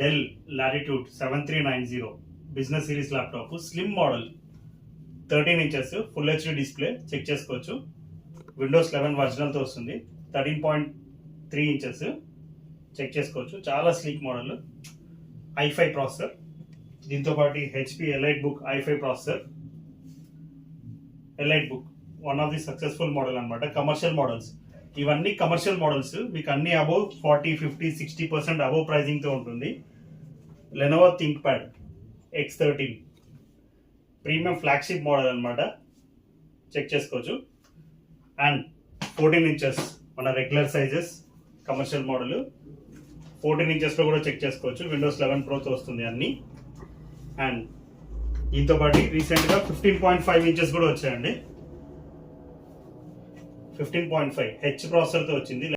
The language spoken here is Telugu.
Del Latitude 7390 business series laptop, slim model, 13 inches full HD display, check చేసుకోవచ్చు. విండోస్ 11 ఒరిజినల్తో వస్తుంది. 13.3 ఇంచెస్ చెక్ చేసుకోవచ్చు. చాలా స్లీక్ మోడల్, i5 ప్రాసెసర్. దీంతో పాటు HP elite book i5 processor. Elite book one of the successful model అనమాట. కమర్షియల్ మోడల్స్ ఇవన్నీ కమర్షియల్ మోడల్స్, మీకు అన్ని అబౌవ్ 40-50-60% అబౌవ్ ప్రైజింగ్తో ఉంటుంది. Lenovo think pad X13 premium flagship model అనమాట, చెక్ చేసుకోవచ్చు. అండ్ 14 ఇంచెస్ మన రెగ్యులర్ సైజెస్ కమర్షియల్ మోడల్, 14 ఇంచెస్లో కూడా చెక్ చేసుకోవచ్చు. విండోస్ 11 ప్రోతో వస్తుంది అన్ని. అండ్ దీంతో పాటు రీసెంట్గా 15.5 ఇంచెస్ కూడా వచ్చాయండి. 15.5 హెచ్ ప్రాసెసర్తో వచ్చింది.